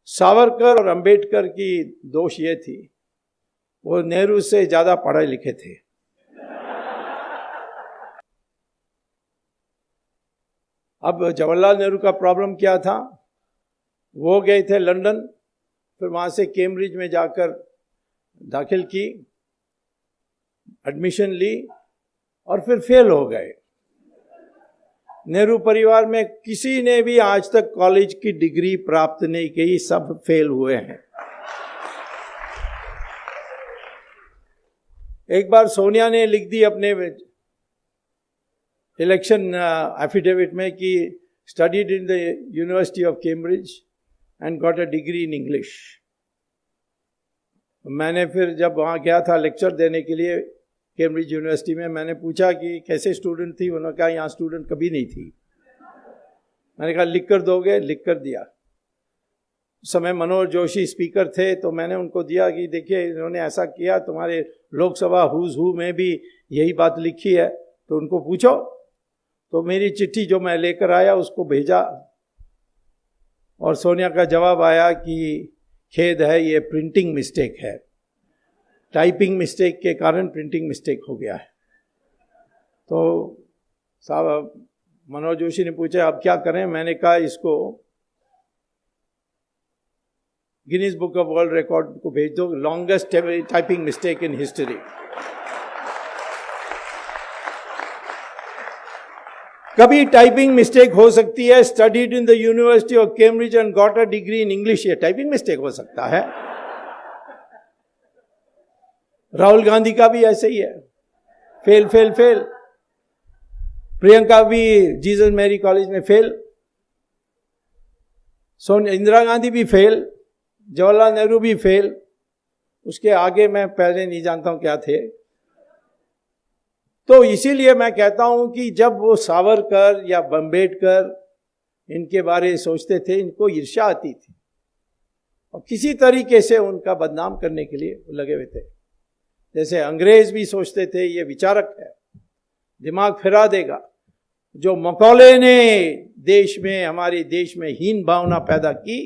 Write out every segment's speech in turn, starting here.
सावरकर और अंबेडकर की दोष ये थी, वो नेहरू से ज्यादा पढ़े लिखे थे। अब जवाहरलाल नेहरू का प्रॉब्लम क्या था, वो गए थे लंदन, फिर वहां से कैम्ब्रिज में जाकर दाखिल की, एडमिशन ली और फिर फेल हो गए। नेहरू परिवार में किसी ने भी आज तक कॉलेज की डिग्री प्राप्त नहीं की, सब फेल हुए हैं। एक बार सोनिया ने लिख दी अपने इलेक्शन एफिडेविट में कि studied in the university of Cambridge and got a degree in English. मैंने फिर जब वहाँ गया था लेक्चर देने के लिए कैम्ब्रिज यूनिवर्सिटी में, मैंने पूछा कि कैसे स्टूडेंट थी, उन्होंने कहा यहाँ स्टूडेंट कभी नहीं थी। मैंने कहा लिख कर दोगे, लिख कर दिया। उस समय मनोहर जोशी स्पीकर थे, तो मैंने उनको दिया कि देखिए इन्होंने ऐसा किया, तुम्हारे लोकसभा हुज हू में भी यही बात लिखी है, तो उनको पूछो। तो मेरी चिट्ठी जो मैं लेकर आया उसको भेजा और सोनिया का जवाब आया कि खेद है, ये प्रिंटिंग मिस्टेक है, टाइपिंग मिस्टेक के कारण प्रिंटिंग मिस्टेक हो गया है। तो साहब मनोहर जोशी ने पूछा अब क्या करें, मैंने कहा इसको Guinness book of world record को भेज दो, longest typing mistake in history. कभी टाइपिंग मिस्टेक हो सकती है, studied in the university of Cambridge and got a degree in English, ये टाइपिंग मिस्टेक हो सकता है। राहुल गांधी का भी ऐसे ही है, फेल फेल फेल। प्रियंका भी जीसस मैरी कॉलेज में फेल, इंदिरा गांधी भी फेल, जवाहरलाल नेहरू भी फेल। उसके आगे मैं पहले नहीं जानता हूं क्या थे। तो इसीलिए मैं कहता हूं कि जब वो सावरकर या अंबेडकर इनके बारे में सोचते थे, इनको ईर्ष्या आती थी और किसी तरीके से उनका बदनाम करने के लिए लगे हुए थे। जैसे अंग्रेज भी सोचते थे ये विचारक है, दिमाग फिरा देगा। जो मकौले ने देश में, हमारे देश में हीन भावना पैदा की,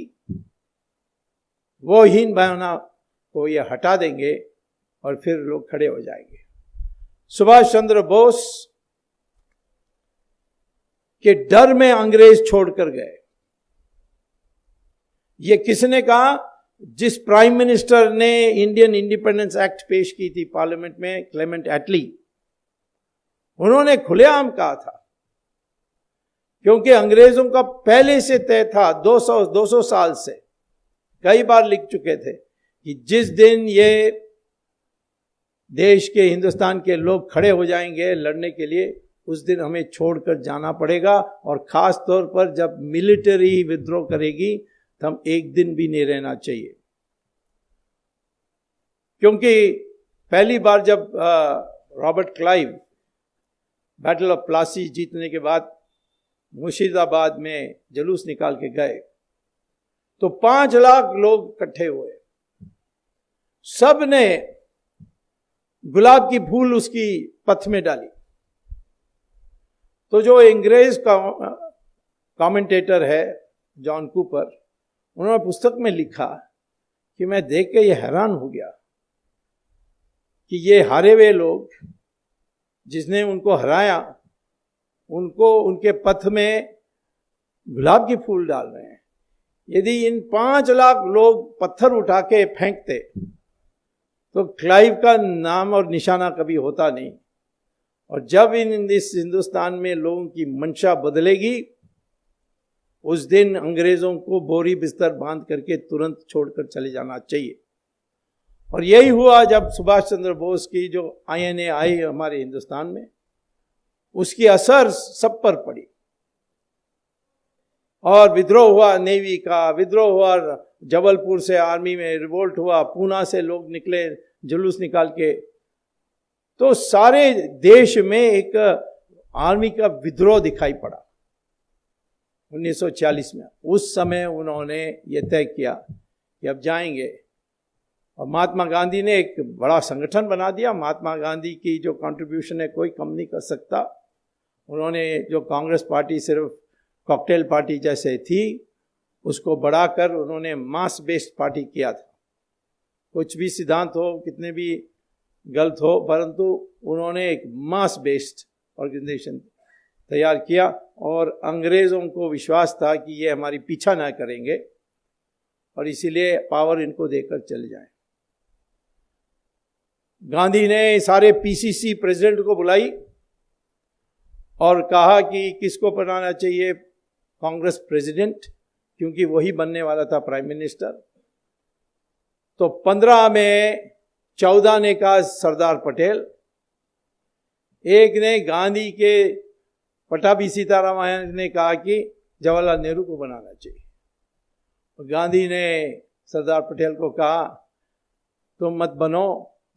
वो हीन भावना को ये हटा देंगे और फिर लोग खड़े हो जाएंगे। सुभाष चंद्र बोस के डर में अंग्रेज छोड़कर गए। ये किसने कहा? जिस प्राइम मिनिस्टर ने इंडियन इंडिपेंडेंस एक्ट पेश की थी पार्लियामेंट में, क्लेमेंट एटली, उन्होंने खुलेआम कहा था, क्योंकि अंग्रेजों का पहले से तय था, 200 साल से कई बार लिख चुके थे कि जिस दिन ये देश के, हिंदुस्तान के लोग खड़े हो जाएंगे लड़ने के लिए, उस दिन हमें छोड़कर जाना पड़ेगा। और खास तौर पर जब मिलिट्री विद्रोह करेगी तो हम एक दिन भी नहीं रहना चाहिए। क्योंकि पहली बार जब Robert Clive battle of Plassey जीतने के बाद मुर्शिदाबाद में जुलूस निकाल के गए, तो 5 लाख लोग इकट्ठे हुए, सब ने गुलाब की फूल उसकी पथ में डाली। तो जो अंग्रेज का कमेंटेटर है जॉन कूपर, उन्होंने पुस्तक में लिखा कि मैं देख के ये हैरान हो गया कि ये हारे हुए लोग, जिसने उनको हराया, उनको उनके पथ में गुलाब के फूल डाल रहे हैं। यदि इन 5 लाख लोग पत्थर उठा के फेंकते तो क्लाइव का नाम और निशाना कभी होता नहीं। और जब इस हिंदुस्तान में लोगों की मंशा बदलेगी, उस दिन अंग्रेजों को बोरी बिस्तर बांध करके तुरंत छोड़कर चले जाना चाहिए। और यही हुआ जब सुभाष चंद्र बोस की जो INA आई हमारे हिंदुस्तान में, उसकी असर सब पर पड़ी और विद्रोह हुआ, नेवी का विद्रोह हुआ, जबलपुर से आर्मी में रिवोल्ट हुआ, पूना से लोग निकले जुलूस निकाल के। तो सारे देश में एक आर्मी का विद्रोह दिखाई पड़ा 1940 में। उस समय उन्होंने ये तय किया कि अब जाएंगे, और महात्मा गांधी ने एक बड़ा संगठन बना दिया। महात्मा गांधी की जो कंट्रीब्यूशन है कोई कम नहीं कर सकता। उन्होंने जो कांग्रेस पार्टी सिर्फ कॉकटेल पार्टी जैसे थी, उसको बढ़ाकर उन्होंने मास बेस्ड पार्टी किया था। कुछ भी सिद्धांत हो, कितने भी गलत हो, परंतु उन्होंने एक मास बेस्ड ऑर्गेनाइजेशन तैयार किया और अंग्रेजों को विश्वास था कि ये हमारी पीछा ना करेंगे और इसीलिए पावर इनको देकर चले जाएं। गांधी ने सारे पीसीसी प्रेसिडेंट को बुलाई और कहा कि किसको बनाना चाहिए कांग्रेस प्रेसिडेंट, क्योंकि वही बनने वाला था प्राइम मिनिस्टर। तो 15 में 14 ने कहा सरदार पटेल, एक ने गांधी के पटाभी सीतारामन ने कहा कि जवाहरलाल नेहरू को बनाना चाहिए। और गांधी ने सरदार पटेल को कहा तुम मत बनो,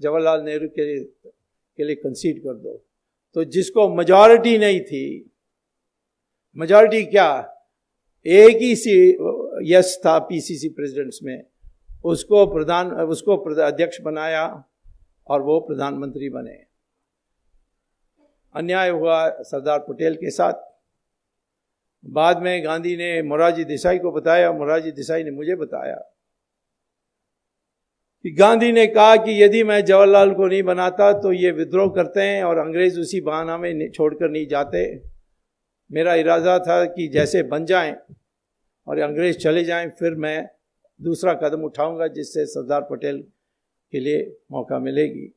जवाहरलाल नेहरू के लिए कंसीड कर दो। तो जिसको मेजॉरिटी नहीं थी, मेजॉरिटी क्या, एक ही यस था पीसीसी प्रेसिडेंट्स में, उसको अध्यक्ष बनाया और वो प्रधानमंत्री बने। अन्याय हुआ सरदार पटेल के साथ। बाद में गांधी ने मोरारजी देसाई को बताया, मोरारजी देसाई ने मुझे बताया कि गांधी ने कहा कि यदि मैं जवाहरलाल को नहीं बनाता तो ये विद्रोह करते हैं और अंग्रेज उसी बहाना में छोड़कर नहीं जाते। मेरा इरादा था कि जैसे बन जाएं और अंग्रेज चले जाएं, फिर मैं दूसरा कदम उठाऊंगा जिससे सरदार पटेल के लिए मौका मिलेगी।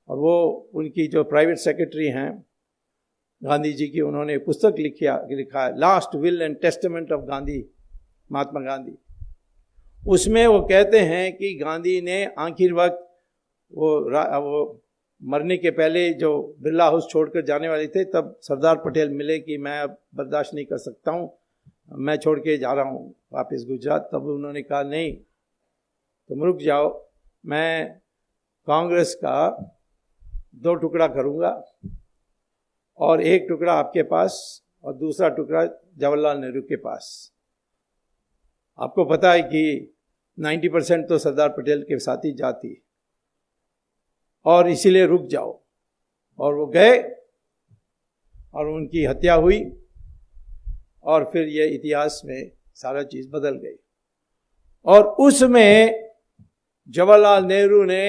और वो उनकी जो प्राइवेट सेक्रेटरी हैं गांधी जी की, उन्होंने पुस्तक लिखा है last will and testament of Gandhi, Mahatma Gandhi. उसमें वो कहते हैं कि गांधी ने आखिर वक्त वो मरने के पहले जो बिरला हाउस छोड़कर जाने वाले थे, तब सरदार पटेल मिले कि मैं अब बर्दाश्त नहीं कर सकता हूँ, मैं छोड़ के जा रहा हूँ वापस गुजरात। तब उन्होंने कहा नहीं, तुम रुक जाओ, मैं कांग्रेस का 2 टुकड़ा करूँगा और एक टुकड़ा आपके पास और दूसरा टुकड़ा जवाहरलाल नेहरू के पास। आपको पता है कि 90% तो सरदार पटेल के साथ ही जाती, और इसीलिए रुक जाओ। और वो गए और उनकी हत्या हुई और फिर ये इतिहास में सारा चीज़ बदल गई। और उसमें जवाहरलाल नेहरू ने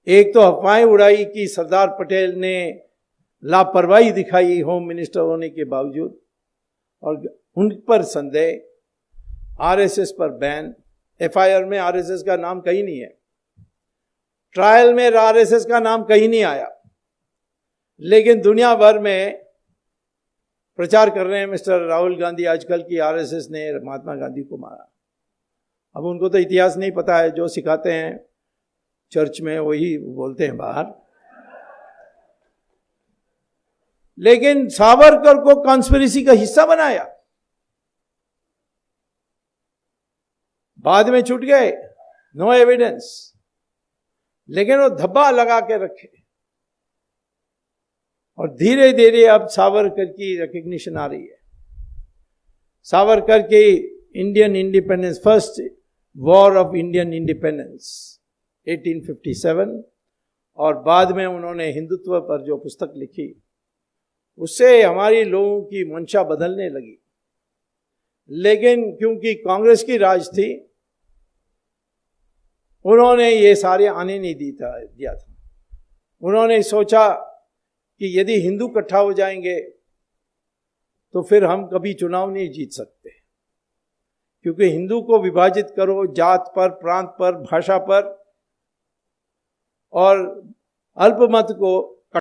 एक तो अफवाहें उड़ाई कि सरदार पटेल ने लापरवाही दिखाई होम मिनिस्टर होने के बावजूद, और उन पर संदेह, आरएसएस पर बैन। एफआईआर में आरएसएस का नाम कहीं नहीं है, ट्रायल में आरएसएस का नाम कहीं नहीं आया, लेकिन दुनिया भर में प्रचार कर रहे हैं मिस्टर राहुल गांधी आजकल की आरएसएस ने महात्मा गांधी को मारा। अब उनको तो इतिहास नहीं पता है, जो सिखाते हैं चर्च में वही बोलते हैं बाहर। लेकिन सावरकर को कॉन्स्पिरेसी का हिस्सा बनाया, बाद में छूट गए, नो एविडेंस, लेकिन वो धब्बा लगा के रखे। और धीरे धीरे अब सावरकर की रिकग्निशन आ रही है। सावरकर के Indian independence, first war of Indian independence 1857, और बाद में उन्होंने हिंदुत्व पर जो पुस्तक लिखी, उससे हमारी लोगों की मंशा बदलने लगी। लेकिन क्योंकि कांग्रेस की राज थी, उन्होंने ये सारे आने नहीं दिया था। उन्होंने सोचा कि यदि हिंदू इकट्ठा हो जाएंगे तो फिर हम कभी चुनाव नहीं जीत सकते, क्योंकि हिंदू को विभाजित करो जात पर, प्रांत पर, भाषा पर, और अल्पमत को